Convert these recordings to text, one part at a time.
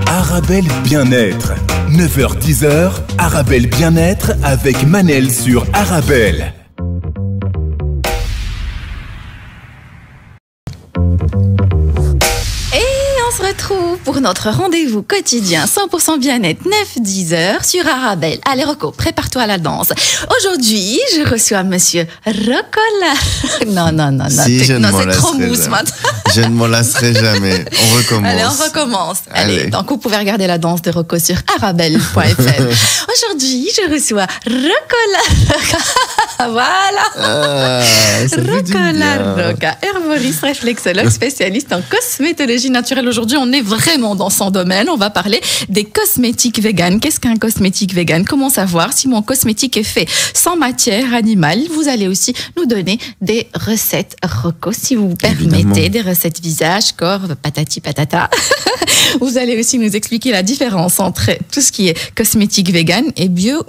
Arabelle Bien-être. 9h-10h, Arabelle Bien-être avec Manel sur Arabelle. On se retrouve pour notre rendez-vous quotidien 100% bien-être 9-10h sur Arabelle. Allez Rocco, prépare-toi à la danse. Aujourd'hui, je reçois monsieur Rocco. Non, si, c'est trop mou ce matin. Je ne m'en lasserai jamais. On recommence. Allez, on recommence. Allez. Donc, vous pouvez regarder la danse de Rocco sur arabelle.fr. Aujourd'hui, je reçois Rocco. Voilà. Rocco Larroca, herboriste réflexologue spécialiste en cosmétologie naturelle. Aujourd'hui, on est vraiment dans son domaine. On va parler des cosmétiques véganes. Qu'est-ce qu'un cosmétique vegan? Comment savoir si mon cosmétique est fait sans matière animale? Vous allez aussi nous donner des recettes Rocco, si vous permettez. Évidemment. Des recettes visage, corps, patati patata. Vous allez aussi nous expliquer la différence entre tout ce qui est cosmétique vegan et bio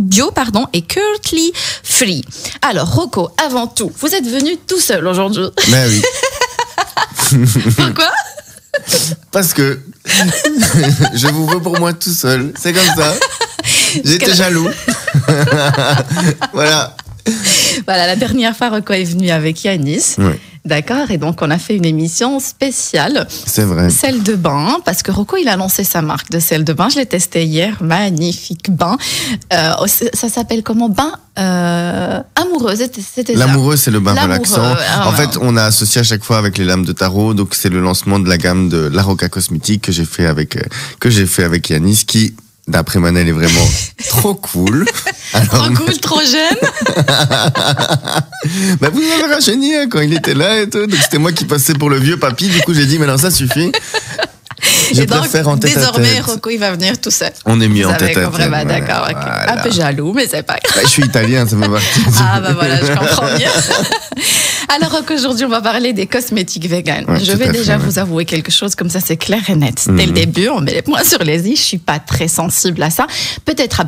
et cruelty free. Alors, Rocco, avant tout, vous êtes venu tout seul aujourd'hui. Ben oui. Pourquoi? Parce que je vous veux pour moi tout seul. C'est comme ça. J'étais jaloux. Voilà. Voilà, la dernière fois, Rocco est venu avec Yanis. Oui. D'accord, et donc on a fait une émission spéciale. C'est vrai. Sel de bain, parce que Rocco, il a lancé sa marque de sel de bain. Je l'ai testé hier, magnifique bain. Ça s'appelle comment? Bain amoureux, c'était ça. L'amoureux, c'est le bain relaxant. En fait, on a associé à chaque fois avec les lames de tarot. Donc, c'est le lancement de la gamme de Larroca Cosmétique que j'ai fait avec Yanis, qui, d'après Manel, est vraiment trop cool. Alors, trop cool, trop jeune. Bah, vous avez rajeuni hein, quand il était là et tout. Donc, c'était moi qui passais pour le vieux papy. Du coup, j'ai dit, mais non, ça suffit. Je préfère en tête à tête. Désormais, Rocco, il va venir tout seul. On est mieux en tête à tête. Vraiment, d'accord. Okay. Voilà. Un peu jaloux, mais c'est pas grave. Bah, je suis italien, ça me va. Ah, bah voilà, je comprends mieux. Alors, Rocco, aujourd'hui, on va parler des cosmétiques véganes. Ouais, je vais déjà vous avouer quelque chose, comme ça, c'est clair et net. Dès le début, on met les points sur les i. Je suis pas très sensible à ça. Peut-être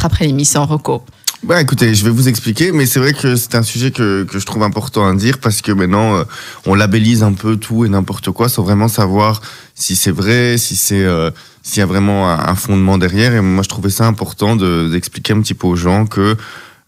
après l'émission, Rocco. Bah écoutez, je vais vous expliquer, mais c'est vrai que c'est un sujet que je trouve important à dire parce que maintenant on labellise un peu tout et n'importe quoi sans vraiment savoir si c'est vrai, s'il y a vraiment un fondement derrière. Et moi je trouvais ça important d'expliquer un petit peu aux gens que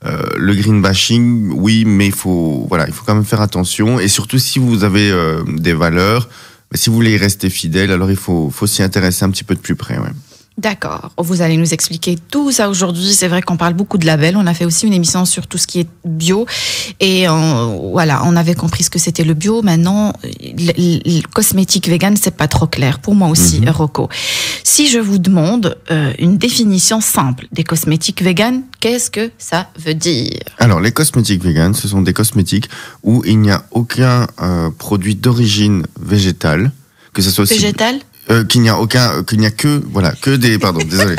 le green bashing, oui, mais il faut quand même faire attention et surtout si vous avez des valeurs, si vous voulez y rester fidèle, alors il faut s'y intéresser un petit peu de plus près. Ouais. D'accord. Vous allez nous expliquer tout ça aujourd'hui. C'est vrai qu'on parle beaucoup de labels. On a fait aussi une émission sur tout ce qui est bio. Et voilà, on avait compris ce que c'était le bio. Maintenant, le cosmétique vegan, c'est pas trop clair. Pour moi aussi, Rocco. Si je vous demande une définition simple des cosmétiques vegan, qu'est-ce que ça veut dire? Alors, les cosmétiques vegan, ce sont des cosmétiques où il n'y a aucun produit d'origine végétale, que ce soit aussi... Végétale? Qu'il n'y a que des, pardon, désolé.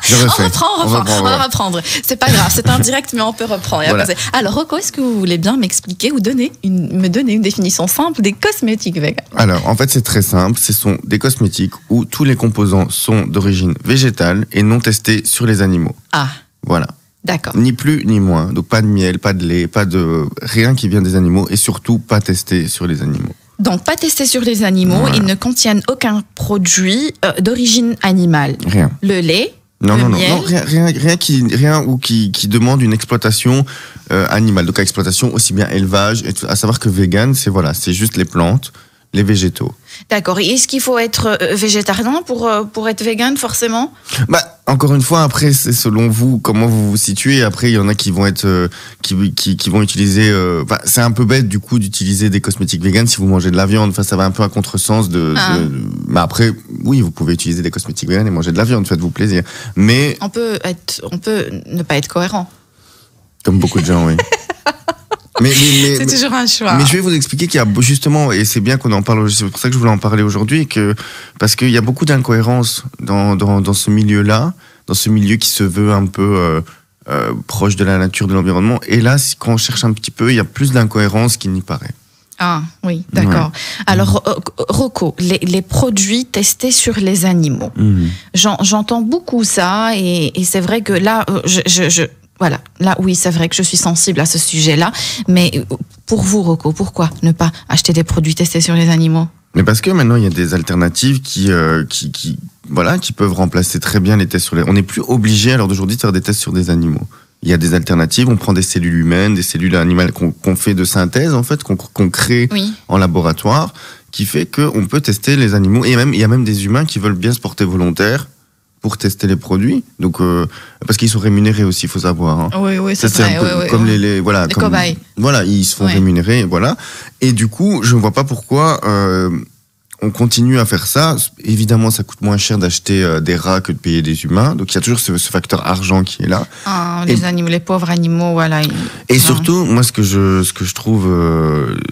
Je refais. On va reprendre. C'est pas grave, c'est indirect, mais on peut reprendre. Voilà. Alors, Rocco, est-ce que vous voulez bien m'expliquer ou me donner une définition simple des cosmétiques vegan? Alors, en fait, c'est très simple. Ce sont des cosmétiques où tous les composants sont d'origine végétale et non testés sur les animaux. Ah. Voilà. D'accord. Ni plus ni moins. Donc, pas de miel, pas de lait, rien qui vient des animaux et surtout pas testé sur les animaux. Donc, pas testé sur les animaux, voilà. Ils ne contiennent aucun produit d'origine animale. Rien. Le lait, non, miel. Rien qui demande une exploitation animale. Donc, exploitation aussi bien élevage, à savoir que vegan, c'est juste les plantes, les végétaux. D'accord. Et est-ce qu'il faut être végétarien pour être vegan, forcément? Bah, encore une fois, après, c'est selon vous, comment vous vous situez. Après, il y en a qui vont être, qui vont utiliser, c'est un peu bête, du coup, d'utiliser des cosmétiques vegan si vous mangez de la viande. Enfin, ça va un peu à contresens mais après, oui, vous pouvez utiliser des cosmétiques vegan et manger de la viande, faites-vous plaisir. Mais. On peut ne pas être cohérent. Comme beaucoup de gens, oui. Mais c'est toujours un choix. Mais je vais vous expliquer qu'il y a justement, et c'est bien qu'on en parle, c'est pour ça que je voulais en parler aujourd'hui, parce qu'il y a beaucoup d'incohérences dans ce milieu-là, dans ce milieu qui se veut un peu proche de la nature, de l'environnement. Et là, quand on cherche un petit peu, il y a plus d'incohérences qu'il n'y paraît. Ah oui, d'accord. Ouais. Alors, Rocco, les produits testés sur les animaux. J'entends beaucoup ça et c'est vrai que là, Voilà, là oui, c'est vrai que je suis sensible à ce sujet-là, mais pour vous, Rocco, pourquoi ne pas acheter des produits testés sur les animaux? Mais parce que maintenant, il y a des alternatives qui peuvent remplacer très bien les tests sur les... On n'est plus obligé, à l'heure d'aujourd'hui, de faire des tests sur des animaux. Il y a des alternatives, on prend des cellules humaines, des cellules animales qu'on fait de synthèse, en fait, qu'on crée en laboratoire, qui fait qu'on peut tester les animaux. Et il y a même des humains qui veulent bien se porter volontaires pour tester les produits, donc parce qu'ils sont rémunérés aussi, il faut savoir. Hein. Oui, c'est vrai. Un peu comme les cobayes. Voilà, ils se font rémunérer, voilà. Et du coup, je ne vois pas pourquoi on continue à faire ça. Évidemment, ça coûte moins cher d'acheter des rats que de payer des humains, donc il y a toujours ce facteur argent qui est là. Les pauvres animaux, voilà. Et surtout, moi, ce que je trouve,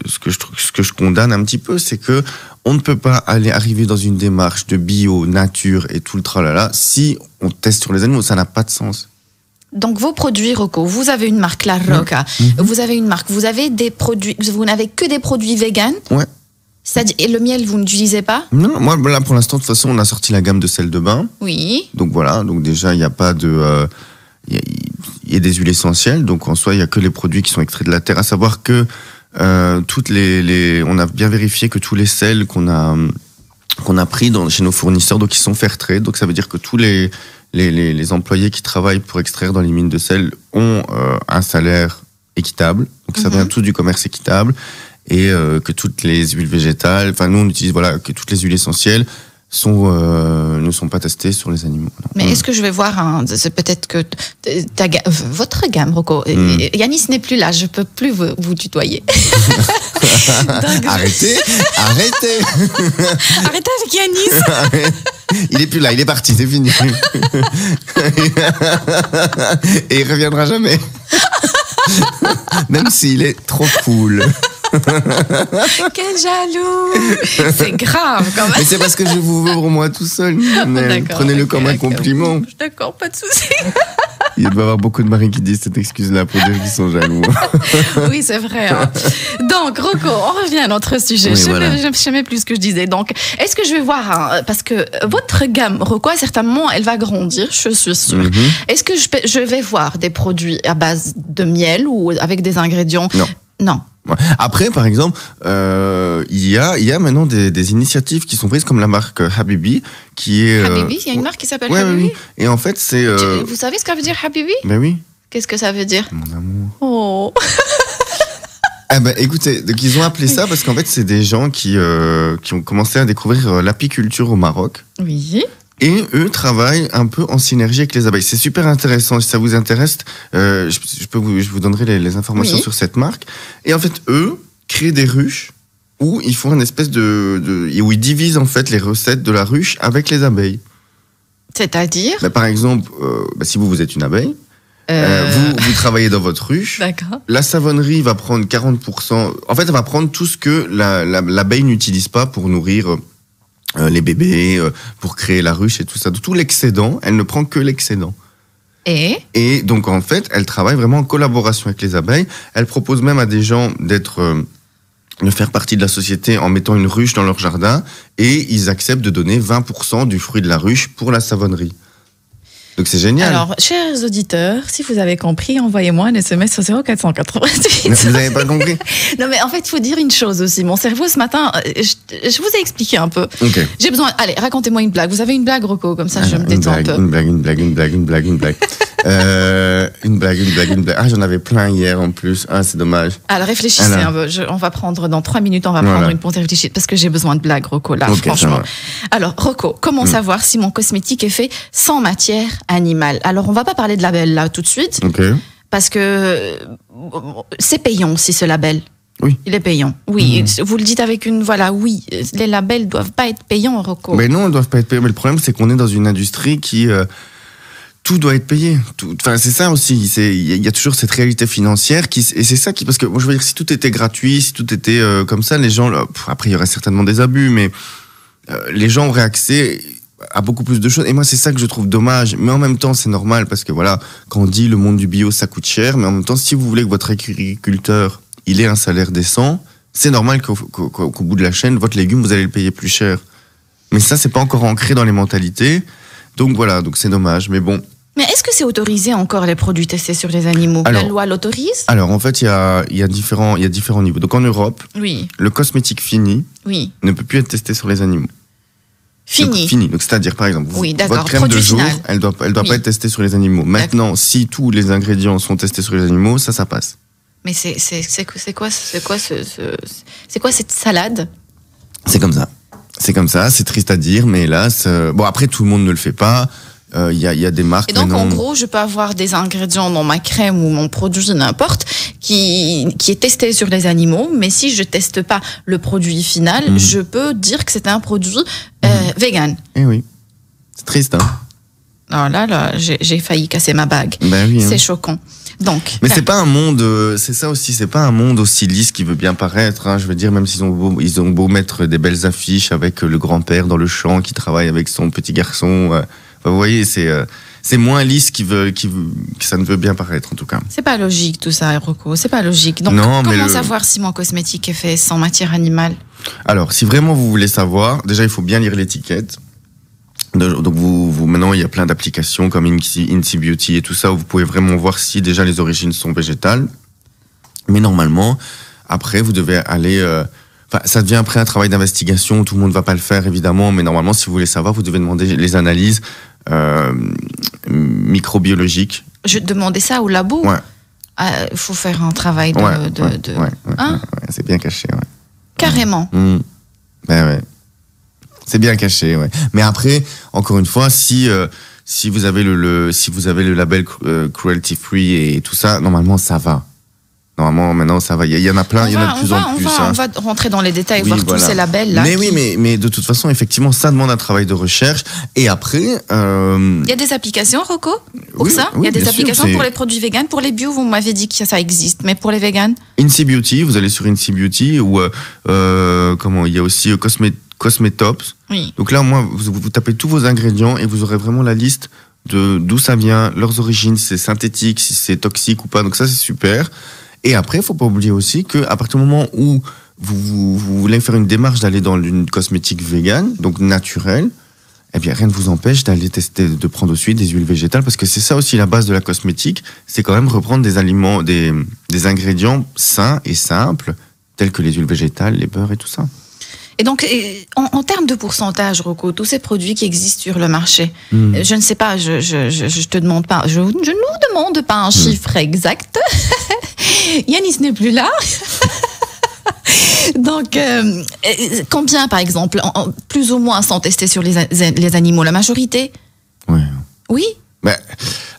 ce que je condamne un petit peu, c'est que on ne peut pas arriver dans une démarche de bio, nature et tout le tralala si on teste sur les animaux. Ça n'a pas de sens. Donc, vos produits, Rocco, vous avez une marque, La Roca. Vous avez une marque, vous avez des produits, vous n'avez que des produits véganes. Ouais. C'est-à-dire, et le miel, vous n'utilisez pas? Non, moi, là, pour l'instant, de toute façon, on a sorti la gamme de sel de bain. Oui. Donc, voilà. Donc, déjà, il n'y a pas de... Il y a des huiles essentielles. Donc, en soi, il n'y a que les produits qui sont extraits de la terre. À savoir que on a bien vérifié que tous les sels qu'on a pris chez nos fournisseurs, donc ils sont fair trade. Donc ça veut dire que tous les employés qui travaillent pour extraire dans les mines de sel ont un salaire équitable. Donc ça vient tout du commerce équitable et que toutes les huiles végétales, enfin nous on utilise que toutes les huiles essentielles ne sont pas testées sur les animaux. Non. Mais est-ce que je vais voir c'est peut-être que votre gamme, Rocco, Yanis n'est plus là, je peux plus vous tutoyer. Donc, arrêtez Arrêtez avec Yanis. Il est plus là, il est parti, c'est fini. Et il reviendra jamais. Même s'il est trop cool. Quel jaloux! C'est grave quand même. Mais c'est parce que je vous veux pour moi tout seul. Prenez-le comme un compliment. D'accord, pas de souci. Il doit y avoir beaucoup de maris qui disent cette excuse-là pour dire qu'ils sont jaloux. Oui, c'est vrai. Hein. Donc, Rocco, on revient à notre sujet. Je ne sais plus ce que je disais. Donc, est-ce que je vais voir, parce que votre gamme, Rocco, à certains moments, elle va grandir, je suis sûre. Est-ce que je vais voir des produits à base de miel ou avec des ingrédients? Non. Après, par exemple, il y a maintenant des initiatives qui sont prises comme la marque Habibi, qui est... Habibi, il y a une marque qui s'appelle Habibi. Oui. Et en fait, c'est... Vous savez ce que ça veut dire Habibi? Ben oui. Qu'est-ce que ça veut dire? Mon amour. Oh. Écoutez, donc ils ont appelé ça parce qu'en fait, c'est des gens qui ont commencé à découvrir l'apiculture au Maroc. Oui. Et eux travaillent un peu en synergie avec les abeilles. C'est super intéressant. Si ça vous intéresse, je vous donnerai les informations sur cette marque. Et en fait, eux créent des ruches où ils font une espèce où ils divisent en fait les recettes de la ruche avec les abeilles. C'est-à-dire? Par exemple, si vous êtes une abeille, vous travaillez dans votre ruche. D'accord. La savonnerie va prendre 40%. En fait, elle va prendre tout ce que l'abeille n'utilise pas pour nourrir les bébés, pour créer la ruche et tout ça. Tout l'excédent, elle ne prend que l'excédent. Et donc, en fait, elle travaille vraiment en collaboration avec les abeilles. Elle propose même à des gens de faire partie de la société en mettant une ruche dans leur jardin et ils acceptent de donner 20% du fruit de la ruche pour la savonnerie. Donc c'est génial. Alors, chers auditeurs, si vous avez compris, envoyez-moi un SMS au 0488. Vous n'avez pas compris? Non, mais en fait, il faut dire une chose aussi. Mon cerveau, ce matin, je vous ai expliqué un peu. Okay. J'ai besoin... Allez, racontez-moi une blague. Vous avez une blague, Rocco? Comme ça, je me détends un peu. Une blague. Une blague. Ah, j'en avais plein hier en plus. Ah, c'est dommage. Alors, réfléchissez un peu. On va prendre, dans 3 minutes, prendre une pause et réfléchir. Parce que j'ai besoin de blagues, Rocco, là, franchement. Alors, Rocco, comment savoir si mon cosmétique est fait sans matière animale? Alors, on va pas parler de label, là, tout de suite. Okay. Parce que c'est payant aussi, ce label. Oui. Il est payant. Oui. Vous le dites avec une... Voilà, oui. Les labels doivent pas être payants, Rocco. Mais non, ils doivent pas être payants. Mais le problème, c'est qu'on est dans une industrie qui... tout doit être payé. Enfin, c'est ça aussi. Il y a toujours cette réalité financière et c'est ça qui, parce que moi, je veux dire, si tout était gratuit, si tout était comme ça, les gens, après, il y aurait certainement des abus, mais les gens auraient accès à beaucoup plus de choses. Et moi, c'est ça que je trouve dommage. Mais en même temps, c'est normal parce que voilà, quand on dit le monde du bio, ça coûte cher, mais en même temps, si vous voulez que votre agriculteur, il ait un salaire décent, c'est normal qu'au bout de la chaîne, votre légume, vous allez le payer plus cher. Mais ça, c'est pas encore ancré dans les mentalités. Donc voilà, donc c'est dommage. Mais bon, Mais est-ce que c'est autorisé encore les produits testés sur les animaux? La loi l'autorise? Alors en fait, il y a différents niveaux. Donc en Europe, Oui. le cosmétique fini Oui. ne peut plus être testé sur les animaux. Fini. Donc, fini. Donc c'est-à-dire par exemple, Oui, d'accord. votre crème de Produit jour, final. elle doit Oui. pas être testée sur les animaux. Maintenant, si tous les ingrédients sont testés sur les animaux, ça passe. Mais c'est quoi cette salade? C'est comme ça. C'est comme ça. C'est triste à dire, mais hélas, bon après tout le monde ne le fait pas. Il y a des marques. Et donc, maintenant... en gros, je peux avoir des ingrédients dans ma crème ou mon produit, n'importe, qui est testé sur les animaux, mais si je teste pas le produit final, je peux dire que c'est un produit vegan. Eh oui. C'est triste, hein. Alors là, j'ai failli casser ma bague. Ben oui, C'est hein. choquant. Donc, mais c'est pas un monde, c'est ça aussi, c'est pas un monde aussi lisse qui veut bien paraître. Hein, je veux dire, même s'ils ont beau mettre des belles affiches avec le grand-père dans le champ qui travaille avec son petit garçon. Vous voyez, c'est moins lisse que ça ne veut bien paraître en tout cas. c'est pas logique tout ça, Rocco. C'est pas logique. Donc, Non, mais comment savoir si mon cosmétique est fait sans matière animale? Alors, si vraiment vous voulez savoir, déjà il faut bien lire l'étiquette. Donc maintenant il y a plein d'applications comme Incy Beauty et tout ça où vous pouvez vraiment voir si déjà les origines sont végétales. Mais normalement, après vous devez aller. Ça devient après un travail d'investigation. Tout le monde va pas le faire évidemment, mais normalement si vous voulez savoir, vous devez demander les analyses microbiologiques. Je demandais ça au labo. Ouais. Il faut faire un travail de. Ouais, c'est bien caché. Ouais. Carrément. Ouais. C'est bien caché, ouais. Mais après, encore une fois, si vous avez le label cruelty free et tout ça, normalement ça va. Normalement maintenant ça va. Il y en a plein, il y en a de plus en plus. On va rentrer dans les détails, Oui, voir voilà. tous ces labels là. Mais oui, mais de toute façon, effectivement, ça demande un travail de recherche. Et après, il y a des applications, Rocco, pour oui, ça. oui, Il y a des bien sûr, applications c'est- pour les produits véganes, pour les bio. Vous m'avez dit que ça existe, mais pour les véganes, Incy Beauty, vous allez sur Incy Beauty ou il y a aussi Cosmetops. oui. Donc là, moi, vous tapez tous vos ingrédients et vous aurez vraiment la liste de d'où ça vient, leurs origines, si c'est synthétique, si c'est toxique ou pas. Donc ça, c'est super. Et après, il faut pas oublier aussi que à partir du moment où vous voulez faire une démarche d'aller dans une cosmétique végane, donc naturelle, eh bien, rien ne vous empêche d'aller tester, de prendre aussi des huiles végétales, parce que c'est ça aussi la base de la cosmétique, c'est quand même reprendre des aliments, des ingrédients sains et simples, tels que les huiles végétales, les beurres et tout ça. Et donc, en termes de pourcentage, Rocco, tous ces produits qui existent sur le marché, je ne sais pas, je te demande pas, je nous demande pas un chiffre exact. Yanis n'est plus là. Donc, combien, par exemple, plus ou moins sont testés sur les animaux? La majorité? Ouais. Oui? Bah,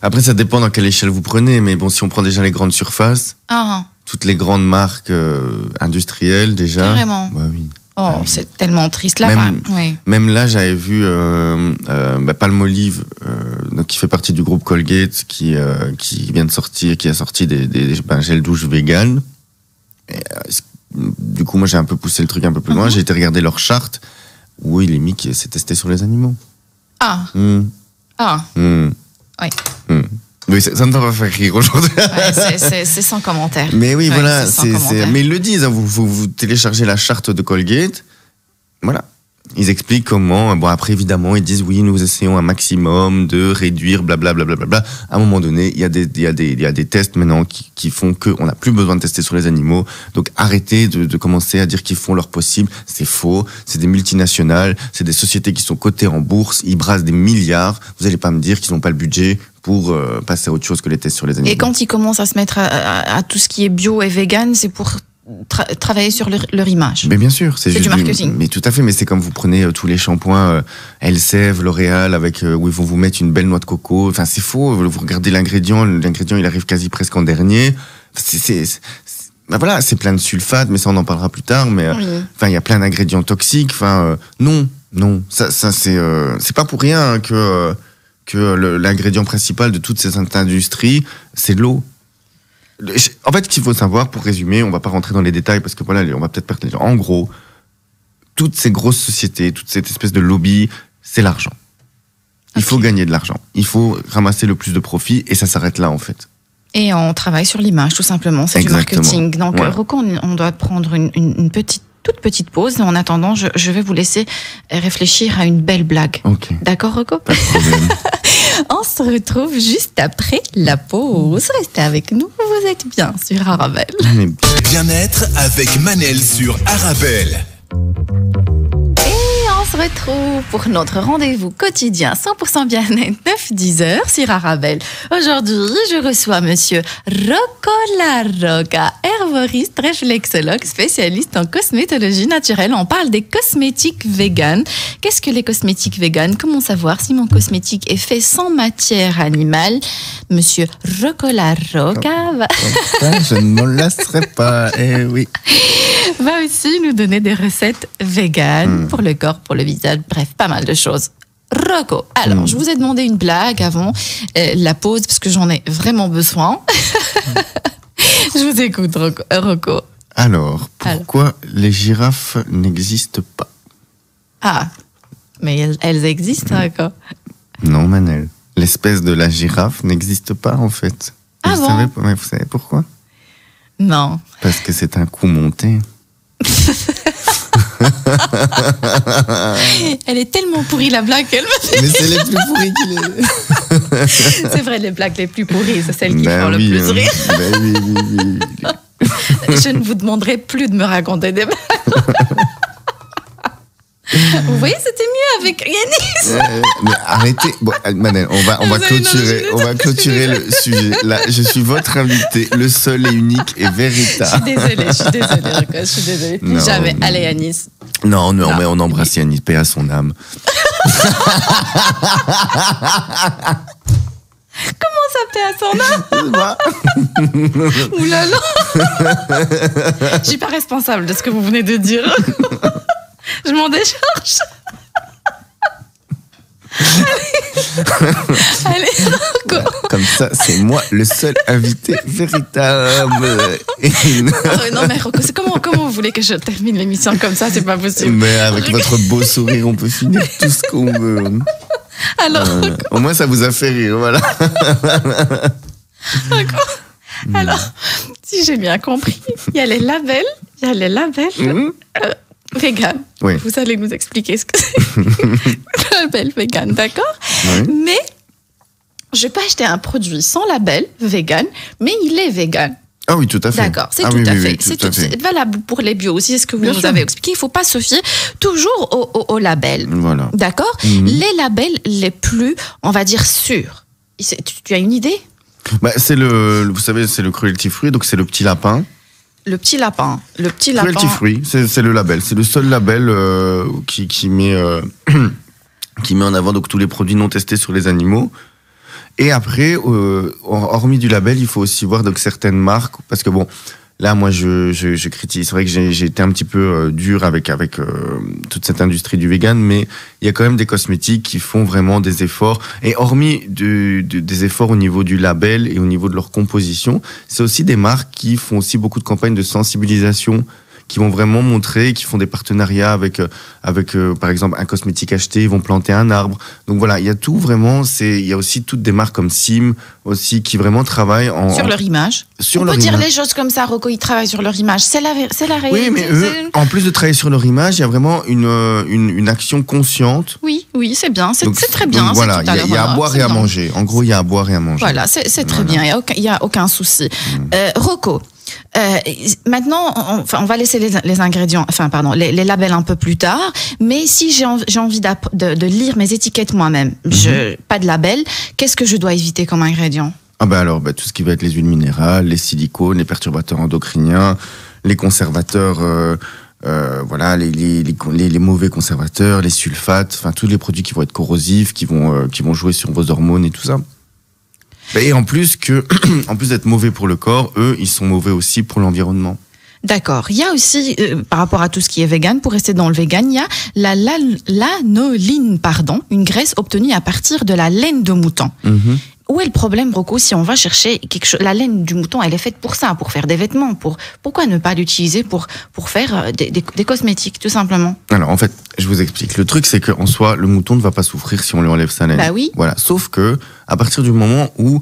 après, ça dépend dans quelle échelle vous prenez, mais bon, si on prend déjà les grandes surfaces, Ah, toutes les grandes marques industrielles déjà. Carrément. Bah oui. oh, c'est tellement triste là. Oui. Même là, j'avais vu Palmolive, donc qui fait partie du groupe Colgate, qui vient de sortir, qui a sorti des gels douche vegan. Et, du coup, moi, j'ai un peu poussé le truc un peu plus loin. J'ai été regarder leur charte où il est mis que c'est testé sur les animaux. Ah, oui. Oui, ça ne va pas faire rire aujourd'hui. Ouais, c'est sans commentaire. Mais oui, Ouais, voilà, c'est sans commentaire. mais ils le disent, hein, vous téléchargez la charte de Colgate, voilà. Ils expliquent comment, bon après évidemment, ils disent oui, nous essayons un maximum de réduire, blablabla. À un moment donné, il y a des tests maintenant qui font qu'on n'a plus besoin de tester sur les animaux. Donc arrêtez de commencer à dire qu'ils font leur possible. C'est faux, c'est des multinationales, c'est des sociétés qui sont cotées en bourse, ils brassent des milliards. Vous n'allez pas me dire qu'ils n'ont pas le budget pour passer à autre chose que les tests sur les animaux. Et quand ils commencent à se mettre à tout ce qui est bio et vegan, c'est pour travailler sur leur image. Mais bien sûr, c'est juste du marketing. Mais tout à fait, mais c'est comme vous prenez tous les shampoings Elseve, L'Oréal, avec où ils vont vous mettre une belle noix de coco. Enfin, c'est faux. Vous regardez l'ingrédient il arrive quasi presque en dernier. Ben voilà, c'est plein de sulfates, mais ça on en parlera plus tard. Mais Oui. enfin, il y a plein d'ingrédients toxiques. Enfin, non, ça c'est pas pour rien que l'ingrédient principal de toutes ces industries, c'est l'eau. En fait, ce qu'il faut savoir, pour résumer, on va pas rentrer dans les détails parce que voilà, on va peut-être perdre les gens. En gros, toutes ces grosses sociétés, toute cette espèce de lobby, c'est l'argent. Il faut gagner de l'argent. Il faut ramasser le plus de profit et ça s'arrête là, en fait. Et on travaille sur l'image, tout simplement. C'est du Exactement. marketing. Donc, Ouais. Rocco, on doit prendre une petite toute petite pause. En attendant, je vais vous laisser réfléchir à une belle blague. Ok. D'accord, Rocco? Pas de problème. On se retrouve juste après la pause. Restez avec nous, vous êtes bien sur Arabelle. Bien-être avec Manel sur Arabelle. On se retrouve pour notre rendez-vous quotidien 100% bien-être 9-10h sur Arabelle. Aujourd'hui, je reçois monsieur Rocco Larroca, herboriste, réflexologue, spécialiste en cosmétologie naturelle. On parle des cosmétiques véganes. Qu'est-ce que les cosmétiques véganes? Comment savoir si mon cosmétique est fait sans matière animale? Monsieur Rocco Larroca Je ne m'en lasserai pas, eh oui. va aussi nous donner des recettes véganes pour le corps, pour le visage, bref, pas mal de choses. Rocco, alors, je vous ai demandé une blague avant la pause, parce que j'en ai vraiment besoin. Je vous écoute, Rocco. Alors, pourquoi les girafes n'existent pas? Ah, mais elles existent, Rocco. Non, Manel. L'espèce de la girafe n'existe pas, en fait. Ah bon? Mais vous savez pourquoi? Non. Parce que c'est un coup monté. Elle est tellement pourrie, la blague, qu'elle me fait. Mais c'est les plus pourris qu'il est. C'est vrai, les blagues les plus pourries, c'est celles qui font le oui, plus rire. Oui. Je ne vous demanderai plus de me raconter des blagues. Vous voyez, c'était mieux avec Yanis. Mais arrêtez. Bon, Manel, on va clôturer le sujet. Là, je suis votre invité, le seul et unique et véritable. Je suis désolée, Rocco, je suis désolée. Plus Non, jamais. non. Allez, Yanis. Non, mais on embrasse Yanis, paix à son âme. Comment ça fait à son âme? Ouh là là. Je suis pas responsable de ce que vous venez de dire. Je m'en décharge. Allez, Rocco. Comme ça, c'est moi le seul invité véritable. Non mais Rocco, comment vous voulez que je termine l'émission comme ça? C'est pas possible. Mais avec votre beau sourire, on peut finir tout ce qu'on veut. Alors, Au moins, ça vous a fait rire, voilà. Rocco, alors, si j'ai bien compris, il y a les labels vegan. Oui. Vous allez nous expliquer ce que c'est. Label vegan, d'accord? Oui. Mais je peux acheter un produit sans label vegan, mais il est vegan. Ah oui, tout à fait. D'accord, c'est Ah tout oui, à oui, fait. oui, tout à fait. C'est valable pour les bio aussi, c'est ce que vous Bien nous sûr. avez expliqué. Il ne faut pas se fier toujours au label. Voilà. D'accord? Les labels les plus, on va dire, sûrs. Tu as une idée? Bah, vous savez, c'est le cruelty free, donc c'est le petit lapin. Le petit lapin. Cruelty free, c'est le label. C'est le seul label qui met qui met en avant donc tous les produits non testés sur les animaux. Et après, hormis du label, il faut aussi voir donc certaines marques, parce que bon, là, moi, je critique. C'est vrai que j'ai été un petit peu dur avec toute cette industrie du vegan, mais il y a quand même des cosmétiques qui font vraiment des efforts. Et hormis des efforts au niveau du label et au niveau de leur composition, c'est aussi des marques qui font aussi beaucoup de campagnes de sensibilisation, qui vont vraiment montrer, qui font des partenariats avec par exemple un cosmétique acheté, ils vont planter un arbre. Donc voilà, il y a tout vraiment. Il y a aussi toutes des marques comme Sim aussi qui vraiment travaillent sur leur image. On peut dire les choses comme ça, Rocco, ils travaillent sur leur image. C'est la réalité. Oui, mais eux, en plus de travailler sur leur image, il y a vraiment une action consciente. Oui, c'est bien, c'est très bien. Donc voilà, il y a à boire et à manger. En gros, il y a à boire et à manger. Voilà, c'est très bien, il n'y a aucun souci. Rocco, maintenant, on va laisser les ingrédients, les labels un peu plus tard, mais si j'ai envie de lire mes étiquettes moi-même, pas de label, qu'est-ce que je dois éviter comme ingrédient? Alors, tout ce qui va être les huiles minérales, les silicones, les perturbateurs endocriniens, les conservateurs, voilà, les mauvais conservateurs, les sulfates, enfin tous les produits qui vont être corrosifs, qui vont jouer sur vos hormones et tout ça. Et en plus d'être mauvais pour le corps, eux, ils sont mauvais aussi pour l'environnement. D'accord. Il y a aussi, par rapport à tout ce qui est vegan, pour rester dans le vegan, il y a la lanoline, une graisse obtenue à partir de la laine de mouton. Où est le problème, Rocco, si on va chercher quelque chose? La laine du mouton, elle est faite pour ça, pour faire des vêtements. Pourquoi ne pas l'utiliser pour faire des cosmétiques, tout simplement? Alors, en fait, je vous explique. Le truc, c'est qu'en soi, le mouton ne va pas souffrir si on lui enlève sa laine. Bah oui. Voilà. Sauf que, à partir du moment où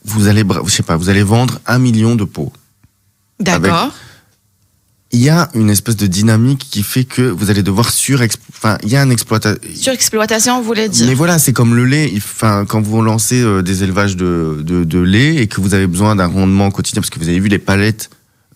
vous allez vendre 1 million de peaux. D'accord. Il y a une espèce de dynamique qui fait que vous allez devoir il y a un exploitation. Surexploitation, vous voulez dire. Mais voilà, c'est comme le lait. Quand vous lancez des élevages de lait et que vous avez besoin d'un rendement quotidien, parce que vous avez vu les palettes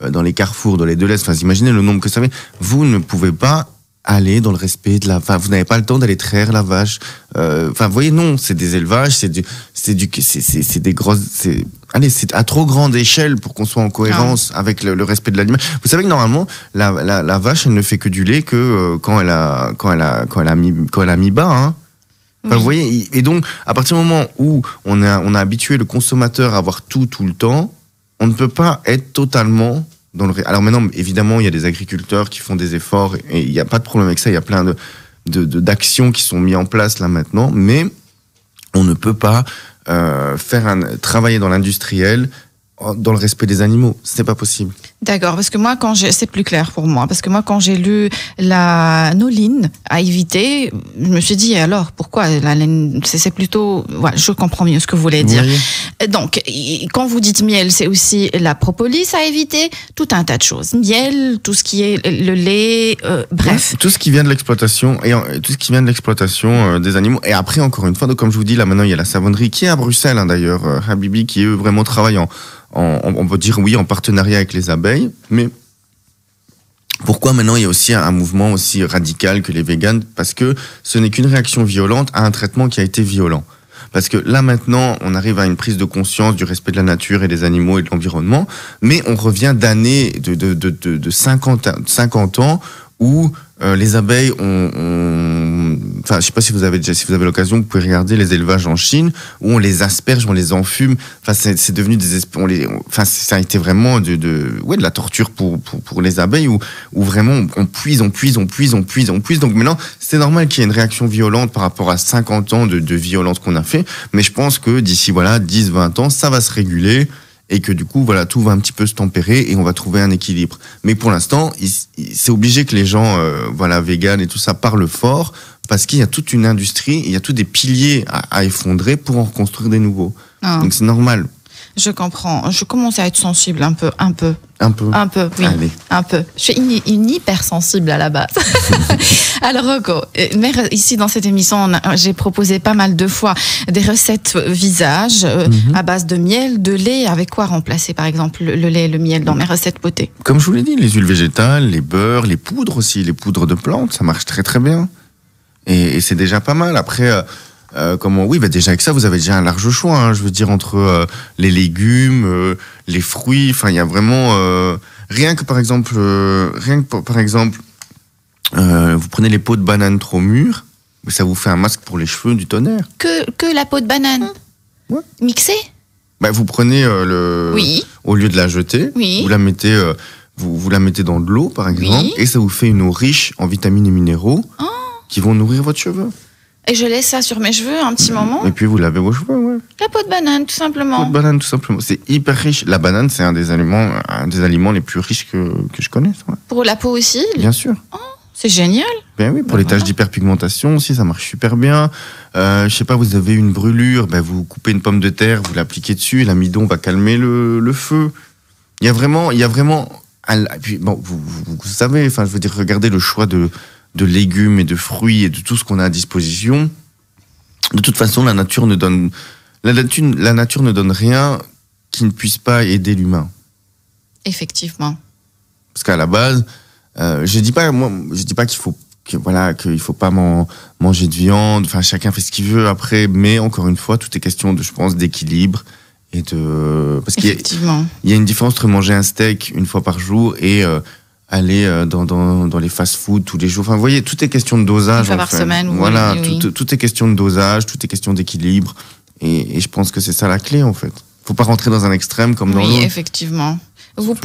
dans les carrefours, dans les deux laits, imaginez le nombre que ça fait. Vous ne pouvez pas aller dans le respect de vous n'avez pas le temps d'aller traire la vache. Vous voyez, non, c'est des élevages, c'est des grosses, c'est à trop grande échelle pour qu'on soit en cohérence avec le respect de l'animal. Vous savez que normalement, la vache, elle ne fait que du lait que quand elle a mis bas, hein. Vous voyez, et donc, à partir du moment où on a habitué le consommateur à avoir tout le temps, on ne peut pas être totalement alors maintenant, évidemment, il y a des agriculteurs qui font des efforts et il n'y a pas de problème avec ça. Il y a plein d'actions qui sont mises en place là maintenant, mais on ne peut pas travailler dans l'industriel dans le respect des animaux. C'est pas possible. D'accord, parce que moi, c'est plus clair pour moi, parce que moi, quand j'ai lu la noline à éviter, je me suis dit, alors, pourquoi c'est plutôt, voilà, je comprends mieux ce que vous voulez dire. Oui. Donc, quand vous dites miel, c'est aussi la propolis à éviter, tout un tas de choses. Miel, tout ce qui est le lait, bref. Tout ce qui vient de l'exploitation, des animaux. Et après, encore une fois, donc, comme je vous dis, là, maintenant, il y a la savonnerie qui est à Bruxelles, hein, d'ailleurs, Habibi, qui eux vraiment travaillent on peut dire oui, en partenariat avec les abeilles, mais pourquoi maintenant il y a aussi un mouvement aussi radical que les véganes? Parce que ce n'est qu'une réaction violente à un traitement qui a été violent. Parce que là maintenant, on arrive à une prise de conscience du respect de la nature et des animaux et de l'environnement, mais on revient d'années de 50 ans où les abeilles enfin, je sais pas si vous avez l'occasion, vous pouvez regarder les élevages en Chine où on les asperge, on les enfume. Enfin, c'est devenu ça a été vraiment de la torture pour les abeilles où vraiment on puise. Donc maintenant, c'est normal qu'il y ait une réaction violente par rapport à 50 ans de violence qu'on a fait. Mais je pense que d'ici 10, 20 ans, ça va se réguler. Et que du coup, tout va un petit peu se tempérer et on va trouver un équilibre. Mais pour l'instant, c'est obligé que les gens, véganes et tout ça, parlent fort, parce qu'il y a toute une industrie, il y a tous des piliers à effondrer pour en reconstruire des nouveaux. Ah. Donc c'est normal. Je comprends. Je commence à être sensible un peu. Un peu, oui. Allez. Un peu. Je suis une hypersensible à la base. Alors, Rocco, ici dans cette émission, j'ai proposé pas mal de fois des recettes visage à base de miel, de lait. Avec quoi remplacer, par exemple, le lait et le miel dans mes recettes potées? Comme je vous l'ai dit, les huiles végétales, les beurres, les poudres aussi, les poudres de plantes, ça marche très très bien. Et c'est déjà pas mal. Après... déjà avec ça vous avez déjà un large choix, hein, je veux dire, entre les légumes, les fruits, enfin il y a vraiment rien que par exemple vous prenez les peaux de banane trop mûres, ça vous fait un masque pour les cheveux du tonnerre. Que la peau de banane mixée. Vous prenez au lieu de la jeter, vous la mettez vous la mettez dans de l'eau par exemple, et ça vous fait une eau riche en vitamines et minéraux qui vont nourrir votre cheveu. Et je laisse ça sur mes cheveux un petit moment. Et puis vous lavez vos cheveux, ouais. La peau de banane, tout simplement. La peau de banane, tout simplement. C'est hyper riche. La banane, c'est un des aliments les plus riches que je connaisse. Ouais. Pour la peau aussi? Bien sûr. Oh, c'est génial. Ben oui, pour les taches d'hyperpigmentation aussi, ça marche super bien. Je sais pas, vous avez une brûlure, vous coupez une pomme de terre, vous l'appliquez dessus, et l'amidon va calmer le feu. Il y a vraiment... Puis, vous savez, enfin, je veux dire, regardez le choix de légumes et de fruits et de tout ce qu'on a à disposition. De toute façon, la nature ne donne rien qui ne puisse pas aider l'humain. Effectivement. Parce qu'à la base, je dis pas qu'il faut pas manger de viande. Enfin, chacun fait ce qu'il veut après. Mais encore une fois, tout est question je pense, d'équilibre et parce qu'il y a une différence entre manger un steak une fois par jour et aller dans les fast-food tous les jours. Enfin, vous voyez, tout est question de dosage. Une fois par semaine. Voilà, tout est question de dosage, tout est question d'équilibre. Et je pense que c'est ça la clé, en fait. Faut pas rentrer dans un extrême comme dans l'autre. Oui, effectivement. Vous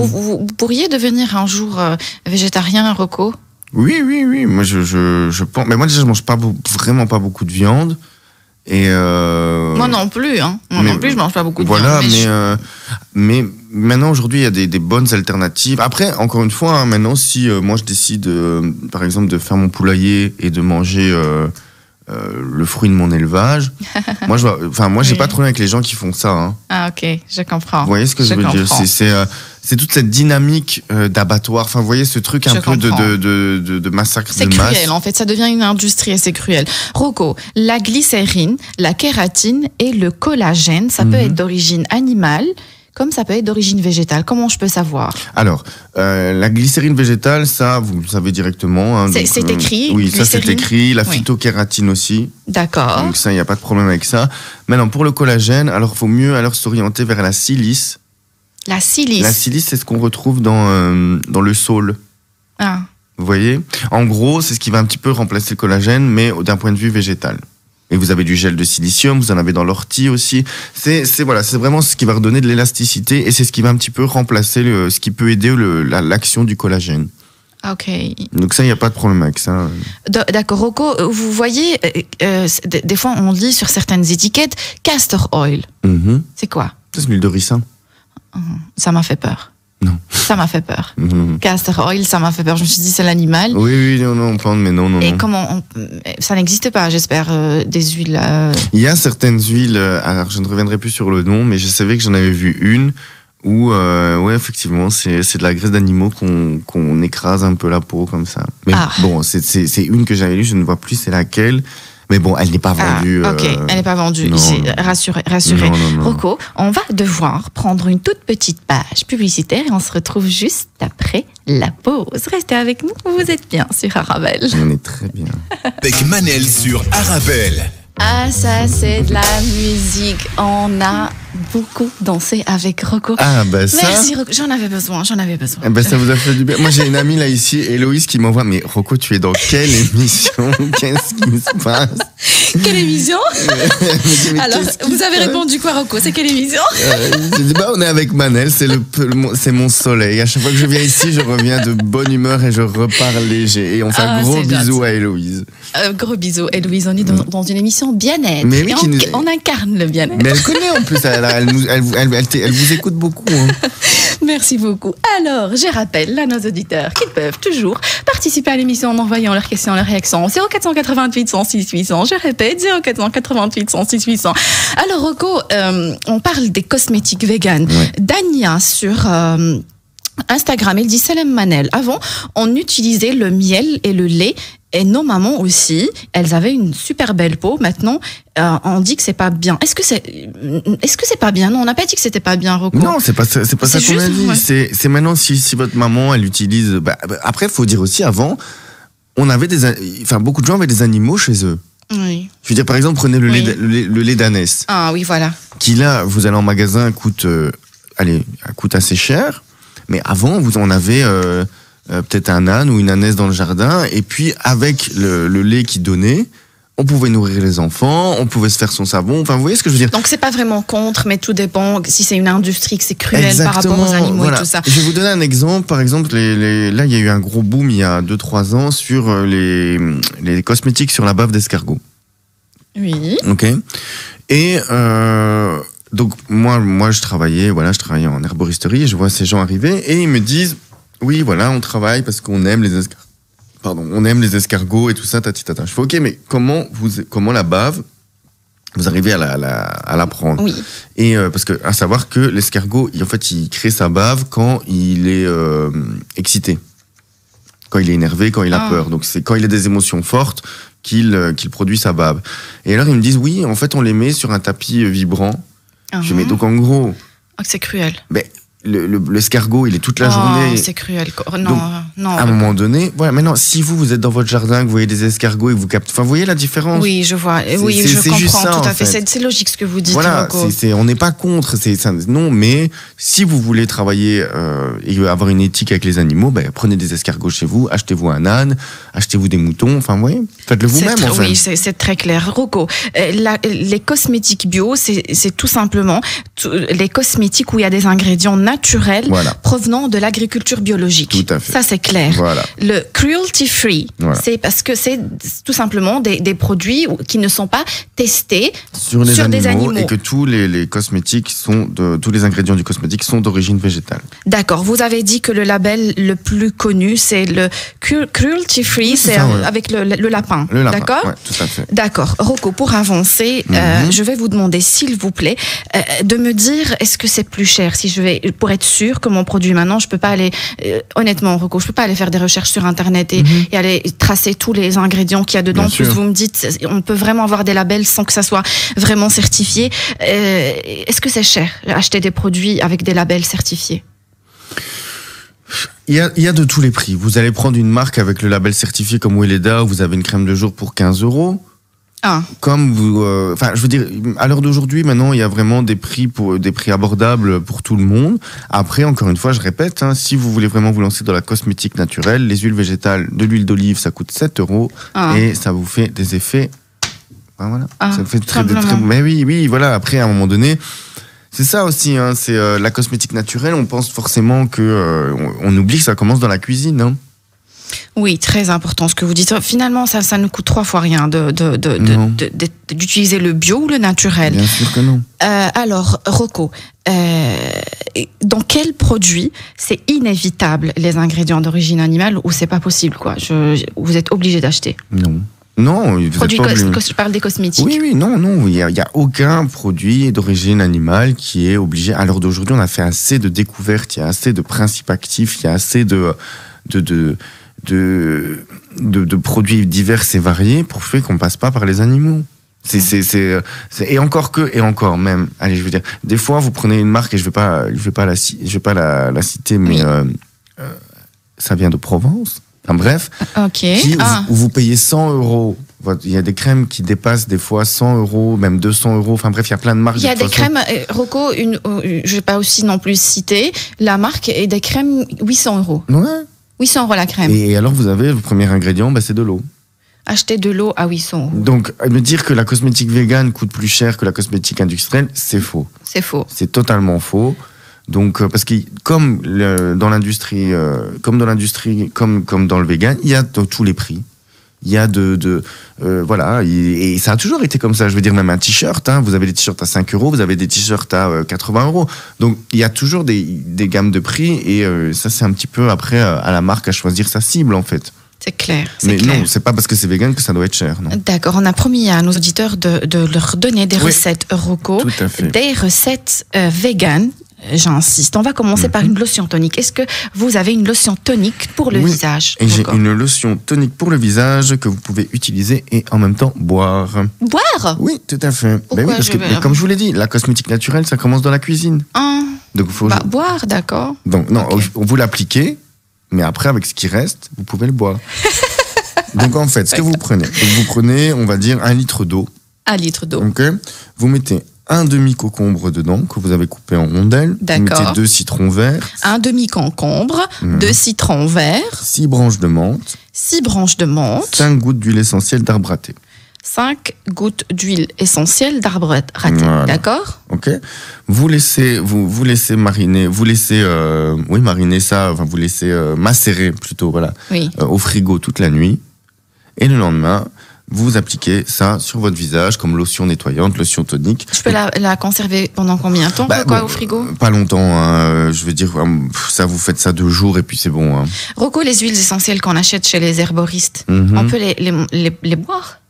pourriez devenir un jour végétarien, Rocco? Oui. Moi, je pense. Mais moi, déjà, je mange vraiment pas beaucoup de viande. Et moi non plus, hein. Non plus, je mange pas beaucoup de viande. Mais maintenant, aujourd'hui, il y a des bonnes alternatives. Après, encore une fois, hein, maintenant, si moi je décide, par exemple, de faire mon poulailler et de manger le fruit de mon élevage, moi, j'ai pas de problème avec les gens qui font ça. Hein. Ah, ok, je comprends. Vous voyez ce que je veux dire? c'est toute cette dynamique d'abattoir. Enfin, vous voyez ce truc un peu de massacre c'est de masse. C'est cruel, en fait. Ça devient une industrie et c'est cruel. Rocco, la glycérine, la kératine et le collagène, ça peut être d'origine animale, comme ça peut être d'origine végétale. Comment je peux savoir? Alors, la glycérine végétale, ça, vous le savez directement. Hein, c'est écrit. Oui, glycérine. ça c'est écrit. La phytokératine aussi. D'accord. Donc ça, il n'y a pas de problème avec ça. Maintenant, pour le collagène, alors il faut mieux alors s'orienter vers la silice. La silice. La silice, c'est ce qu'on retrouve dans le saule. Ah. Vous voyez? En gros, c'est ce qui va un petit peu remplacer le collagène, mais d'un point de vue végétal. Et vous avez du gel de silicium, vous en avez dans l'ortie aussi. C'est vraiment ce qui va redonner de l'élasticité et c'est ce qui va un petit peu remplacer ce qui peut aider l'action du collagène. Ok. Donc ça, il n'y a pas de problème avec ça. D'accord, Rocco, vous voyez, des fois on lit sur certaines étiquettes castor oil. C'est quoi? C'est l'huile de ricin. Ça m'a fait peur. Non. Ça m'a fait peur. Castor oil, ça m'a fait peur. Je me suis dit, c'est l'animal. Oui, non, mais non. Et comment ça n'existe pas, j'espère, des huiles. Il y a certaines huiles, alors je ne reviendrai plus sur le nom, mais je savais que j'en avais vu une où, effectivement, c'est de la graisse d'animaux qu'on écrase un peu la peau comme ça. Mais bon, c'est une que j'avais lue, je ne vois plus c'est laquelle. Mais bon, elle n'est pas vendue. Ok, elle n'est pas vendue. Rassurez. Non. Rocco, on va devoir prendre une toute petite page publicitaire et on se retrouve juste après la pause. Restez avec nous, vous êtes bien sur Arabelle. On est très bien. Avec Manel sur Arabelle. Ah, ça, c'est de la musique. On a beaucoup dansé avec Rocco. Ah, ben ça. Merci, Rocco. J'en avais besoin. Eh ben, ça vous a fait du bien. Moi, j'ai une amie là ici, Héloïse, qui m'envoie. Mais Rocco, tu es dans quelle émission? Qu'est-ce qui se passe? Quelle émission? Alors, vous avez répondu quoi, Rocco? C'est quelle émission? J'ai dit, on est avec Manel, c'est mon soleil. À chaque fois que je viens ici, je reviens de bonne humeur et je repars léger. Et on fait un gros bisou à Héloïse. Gros bisou, Héloïse. On est dans une émission bien-être. Mais oui, on incarne le bien-être. Mais elle connaît en plus, elle vous écoute beaucoup. Hein. Merci beaucoup. Alors, je rappelle à nos auditeurs qu'ils peuvent toujours participer à l'émission en envoyant leurs questions, leurs réactions au 0488 106 800. Je répète, 0488 106 800. Alors, Rocco, on parle des cosmétiques véganes. Ouais. Dania sur Instagram, elle dit Salam Manel. Avant, on utilisait le miel et le lait. Et nos mamans aussi, elles avaient une super belle peau. Maintenant, on dit que c'est pas bien. Est-ce que c'est pas bien? Non, on n'a pas dit que c'était pas bien, Rocco. Non, c'est pas ça qu'on a dit. Ouais. C'est maintenant si votre maman, elle utilise. Après, faut dire aussi avant, on avait beaucoup de gens avaient des animaux chez eux. Oui. Je veux dire, par exemple, prenez le lait d'ânesse. Ah oui, voilà. Qui là, vous allez en magasin, coûte assez cher. Mais avant, vous en avez. Peut-être un âne ou une ânesse dans le jardin, et puis avec le lait qu'il donnait, on pouvait nourrir les enfants, on pouvait se faire son savon, enfin vous voyez ce que je veux dire. Donc c'est pas vraiment contre, mais tout dépend si c'est une industrie, que c'est cruel par rapport aux animaux et tout ça. Je vais vous donner un exemple, par exemple, là il y a eu un gros boom il y a 2-3 ans sur les cosmétiques sur la bave d'escargot. Oui. Ok. Et donc moi je travaillais en herboristerie, et je vois ces gens arriver, et ils me disent oui, voilà, on travaille parce qu'on aime les escargots et tout ça, tatitata. Je fais, ok, mais comment la bave, vous arrivez à la prendre? Oui. Et parce que, à savoir que l'escargot, il crée sa bave quand il est excité. Quand il est énervé, quand il a peur. Donc, c'est quand il a des émotions fortes qu'il produit sa bave. Et alors, ils me disent, oui, en fait, on les met sur un tapis vibrant. Je mets donc, en gros. C'est cruel. L'escargot, il est toute la journée. C'est cruel. Non. À un moment donné, voilà. Maintenant, si vous êtes dans votre jardin, que vous voyez des escargots et que vous captez, enfin, vous voyez la différence. Oui, je vois. Oui, je comprends ça, tout à fait. C'est logique ce que vous dites. Voilà, on n'est pas contre. Non, mais si vous voulez travailler et avoir une éthique avec les animaux, prenez des escargots chez vous, achetez-vous un âne, achetez-vous des moutons. Enfin, vous voyez, faites-le vous-même. En fait. Oui, c'est très clair. Rocco, les cosmétiques bio, c'est tout simplement les cosmétiques où il y a des ingrédients naturels provenant de l'agriculture biologique. Tout à fait. Ça, c'est clair. Voilà. Le cruelty free, c'est parce que c'est tout simplement des produits qui ne sont pas testés sur des animaux. Et que tous les cosmétiques tous les ingrédients du cosmétique sont d'origine végétale. D'accord. Vous avez dit que le label le plus connu, c'est le cruelty free, avec le lapin. Le lapin. D'accord. Ouais, tout à fait. D'accord. Rocco, pour avancer, je vais vous demander, s'il vous plaît, de me dire, est-ce que c'est plus cher si je vais pour être sûr que mon produit, maintenant, je peux pas aller, honnêtement, Rocco, je peux pas aller faire des recherches sur Internet et aller tracer tous les ingrédients qu'il y a dedans. Bien En plus, sûr. vous me dites, on peut vraiment avoir des labels sans que ça soit vraiment certifié. Est-ce que c'est cher, acheter des produits avec des labels certifiés? Il y a de tous les prix. Vous allez prendre une marque avec le label certifié comme Weleda, où vous avez une crème de jour pour 15 €. Ah. Comme vous, enfin, je veux dire, à l'heure d'aujourd'hui, maintenant, il y a vraiment des prix abordables pour tout le monde. Après, encore une fois, je répète, hein, si vous voulez vraiment vous lancer dans la cosmétique naturelle, les huiles végétales, de l'huile d'olive, ça coûte 7 € et ça vous fait des effets. Ben voilà. Ça fait très. Mais oui, voilà. Après, à un moment donné. C'est ça aussi, hein, c'est la cosmétique naturelle. On pense forcément que on oublie que ça commence dans la cuisine. Hein. Oui, très important ce que vous dites. Finalement, ça nous coûte 3 fois rien d'utiliser le bio ou le naturel. Bien sûr que non. Alors, Rocco, dans quel produit c'est inévitable les ingrédients d'origine animale ou c'est pas possible quoi? Vous êtes obligé d'acheter? Non, vous produits êtes pas obligé. je parle des cosmétiques. Oui, non, il y a aucun produit d'origine animale qui est obligé. À l'heure d'aujourd'hui, on a fait assez de découvertes, il y a assez de principes actifs, il y a assez de produits divers et variés pour faire qu'on passe pas par les animaux. Et encore même. Allez, je veux dire, des fois vous prenez une marque et je vais pas la citer, mais ça vient de Provence. Enfin, bref, où vous payez 100 €. Il y a des crèmes qui dépassent des fois 100 €, même 200 €. Enfin bref, il y a plein de marques. Il y a des crèmes, Rocco, je ne vais pas aussi non plus citer la marque, et des crèmes 800 €. Ouais. 800 € la crème. Et alors vous avez le premier ingrédient, c'est de l'eau. Acheter de l'eau à 800 €. Donc, me dire que la cosmétique végane coûte plus cher que la cosmétique industrielle, c'est faux. C'est faux. C'est totalement faux. Donc, parce que comme dans l'industrie, comme dans le vegan, il y a tous les prix. Il y a voilà, et ça a toujours été comme ça. Je veux dire, même un t-shirt, hein, vous avez des t-shirts à 5 €, vous avez des t-shirts à 80 €. Donc, il y a toujours des gammes de prix, et ça, c'est un petit peu après à la marque à choisir sa cible, en fait. C'est clair. Mais non, c'est pas parce que c'est vegan que ça doit être cher, non. D'accord, on a promis à nos auditeurs de leur donner des recettes, Rocco. Tout à fait. Des recettes véganes. J'insiste. On va commencer par une lotion tonique. Est-ce que vous avez une lotion tonique pour le visage? Et j'ai une lotion tonique pour le visage que vous pouvez utiliser et en même temps boire. Boire? Oui, tout à fait. Pourquoi parce que, comme je vous l'ai dit, la cosmétique naturelle, ça commence dans la cuisine. Donc, faut boire, d'accord. Donc, non, vous l'appliquez, mais après, avec ce qui reste, vous pouvez le boire. Donc, en fait, ce que vous prenez, on va dire, 1 litre d'eau. 1 litre d'eau. Ok. Vous mettez un demi-concombre dedans, que vous avez coupé en rondelles. D'accord. Vous mettez 2 citrons verts. Un demi-concombre, 2 citrons verts. 6 branches de menthe. 6 branches de menthe. 5 gouttes d'huile essentielle d'arbre à thé. 5 gouttes d'huile essentielle d'arbre à thé. Voilà. D'accord? Ok. Vous laissez mariner, mariner ça, enfin vous laissez macérer plutôt, voilà, au frigo toute la nuit. Et le lendemain, vous appliquez ça sur votre visage comme lotion nettoyante, lotion tonique. Je peux la conserver pendant combien de temps au frigo? Pas longtemps, hein, je veux dire, ça vous faites ça 2 jours et puis c'est bon. Hein. Rocco, les huiles essentielles qu'on achète chez les herboristes, on peut les boire?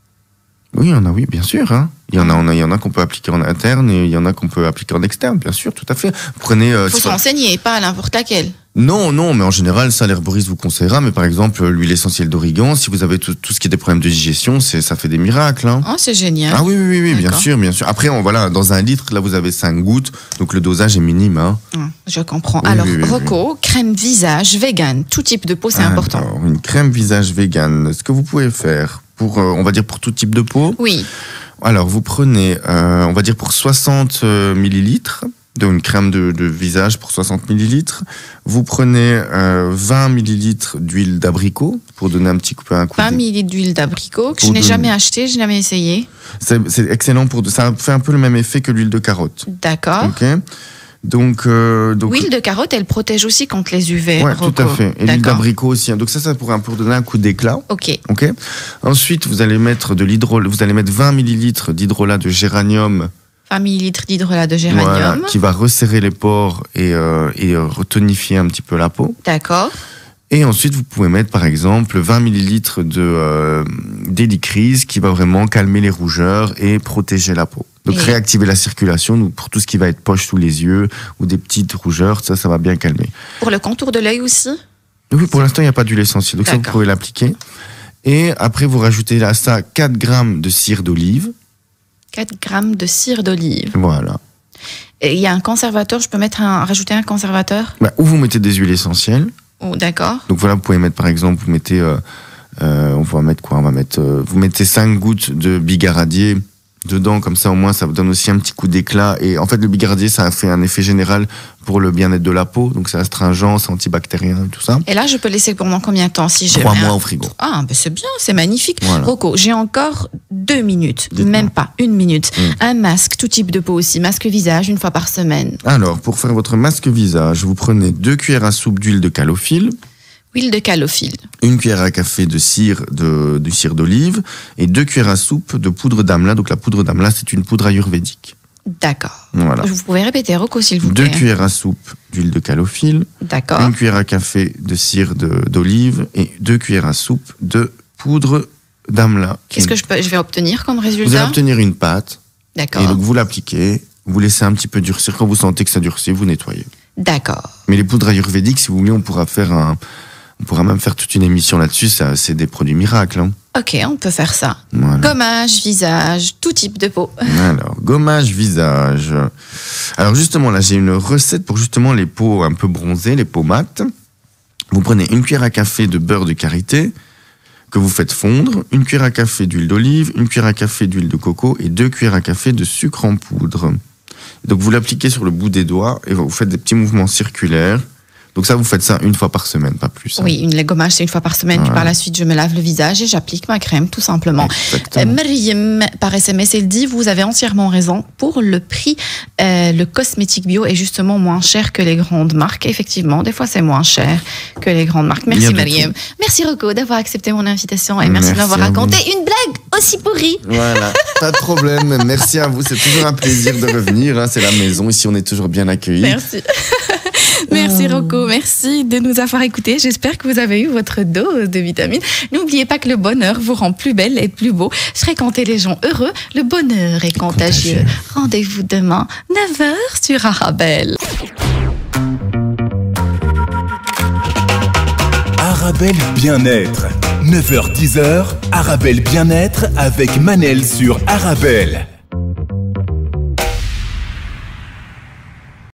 Oui, oui, bien sûr. Hein. Il y en a qu'on peut appliquer en interne et il y en a qu'on peut appliquer en externe, bien sûr, tout à fait. Prenez. Faut s'enseigner, pas à n'importe laquelle. Non, mais en général, ça, l'herboriste vous conseillera. Mais par exemple, l'huile essentielle d'origan, si vous avez tout ce qui est des problèmes de digestion, ça fait des miracles. Hein. Oh, c'est génial. Ah oui, bien sûr. Après, dans 1 litre, là, vous avez 5 gouttes, donc le dosage est minime. Hein. Je comprends. Alors, Rocco, crème visage vegan, tout type de peau, c'est important. Alors, une crème visage vegan, ce que vous pouvez faire pour, on va dire, pour tout type de peau. Oui. Alors, vous prenez, on va dire, pour 60 millilitres, une crème de visage pour 60 millilitres. Vous prenez 20 millilitres d'huile d'abricot pour donner un petit coup. 20 millilitres d'huile d'abricot que je n'ai jamais acheté, je n'ai jamais essayé. C'est excellent ça fait un peu le même effet que l'huile de carotte. D'accord. Ok. Donc, l'huile de carotte, elle protège aussi contre les UV. Oui, tout à fait. Et l'huile d'abricot aussi. Donc ça pourrait pour donner un coup d'éclat. Ok. Ensuite, vous allez mettre 20 millilitres d'hydrolat de géranium. 20 millilitres d'hydrolat de géranium. Voilà, qui va resserrer les pores et retonifier un petit peu la peau. D'accord. Et ensuite, vous pouvez mettre, par exemple, 20 millilitres d'hélicryse qui va vraiment calmer les rougeurs et protéger la peau. Donc réactiver la circulation, donc pour tout ce qui va être poche sous les yeux ou des petites rougeurs, ça va bien calmer. Pour le contour de l'œil aussi? Oui, pour l'instant, il n'y a pas d'huile essentielle, donc ça, vous pouvez l'appliquer. Et après, vous rajoutez à ça 4 grammes de cire d'olive. 4 grammes de cire d'olive. Voilà. Et il y a un conservateur, je peux rajouter un conservateur? Ou vous mettez des huiles essentielles. Oh, d'accord. Donc voilà, vous pouvez mettre par exemple, vous mettez, vous mettez 5 gouttes de bigaradier dedans, comme ça au moins ça vous donne aussi un petit coup d'éclat. Et en fait, le bigaradier, ça a fait un effet général pour le bien-être de la peau, donc c'est astringent, c'est antibactérien et tout ça. Et là, je peux laisser pendant combien de temps si 3 mois au frigo. Ah, ben c'est bien, c'est magnifique. Voilà. Rocco, j'ai encore 2 minutes, même pas 1 minute. Un masque, tout type de peau aussi, masque visage, 1 fois par semaine. Alors, pour faire votre masque visage, vous prenez 2 cuillères à soupe d'huile de calophylle. Huile de calophylle. 1 cuillère à café de cire d'olive et 2 cuillères à soupe de poudre d'amla. Donc la poudre d'amla, c'est une poudre ayurvédique. D'accord. Voilà. Vous pouvez répéter, Rocco, s'il vous 2 plaît. cuillères à soupe d'huile de calophylle. D'accord. 1 cuillère à café de cire d'olive et 2 cuillères à soupe de poudre d'amla. Qu'est-ce que je vais obtenir comme résultat? Vous allez obtenir une pâte. D'accord. Et donc vous l'appliquez, vous laissez un petit peu durcir. Quand vous sentez que ça durcit, vous nettoyez. D'accord. Mais les poudres ayurvédiques, si vous voulez, on pourra même faire toute une émission là-dessus. C'est des produits miracles. Hein. Ok, on peut faire ça. Voilà. Gommage, visage, tout type de peau. Alors, gommage visage. Alors justement, là, j'ai une recette pour justement les peaux un peu bronzées, les peaux mates. Vous prenez 1 cuillère à café de beurre de karité que vous faites fondre, 1 cuillère à café d'huile d'olive, 1 cuillère à café d'huile de coco et 2 cuillères à café de sucre en poudre. Donc vous l'appliquez sur le bout des doigts et vous faites des petits mouvements circulaires. Donc ça, vous faites ça 1 fois par semaine, pas plus. Hein. Oui, le gommage, c'est 1 fois par semaine. Puis par la suite, je me lave le visage et j'applique ma crème, tout simplement. Mariam, par SMS, elle dit, vous avez entièrement raison. Pour le prix, le cosmétique bio est justement moins cher que les grandes marques. Effectivement, des fois, c'est moins cher que les grandes marques. Merci, Mariam. Merci, Rocco, d'avoir accepté mon invitation et merci de m'avoir raconté une blague aussi pourrie. Voilà, pas de problème. Merci à vous. C'est toujours un plaisir de revenir. Hein. C'est la maison. Ici, on est toujours bien accueillis. Merci. Merci Rocco, merci de nous avoir écoutés. J'espère que vous avez eu votre dose de vitamines. N'oubliez pas que le bonheur vous rend plus belle et plus beau. Fréquentez les gens heureux, le bonheur est contagieux. Rendez-vous demain, 9h sur Arabelle. Arabelle Bien-être. 9h-10h, Arabelle Bien-être avec Manel sur Arabelle.